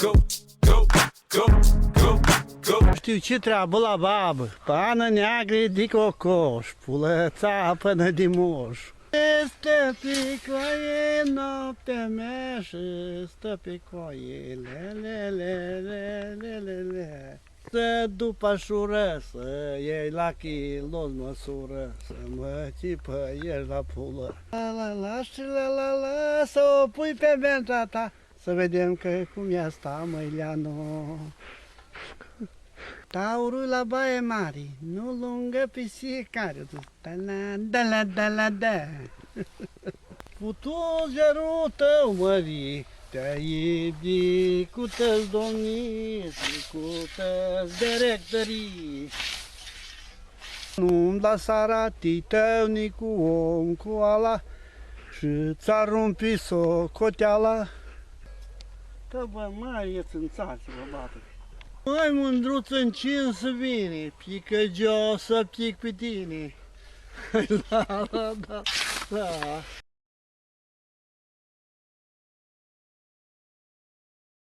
go, go, go, go, go. Știu ce treabă la babă, pană neagră de cocoș, pulăța până de moș. Stă pe coaie noaptea mea și stă pe coaie, le. Să după șură să iei la kilos măsură, să mă țipăiești la pulă. La și la, să o pui pe bența ta, să vedem că cum e asta, măileanu. Taurul la baie mare, nu lungă pisiecare, da. Putul gerul tău, mării, te-ai iubit cu tăți domnii și cu tăți directorii. Nu-mi da saratii tău, ni cu om, cu ala, și ți-ar rumpi socoteala. Că bă, mai ieți în țară, bă, bată. Mai mândruț încins vine, pică jos să pic pe tine. Da.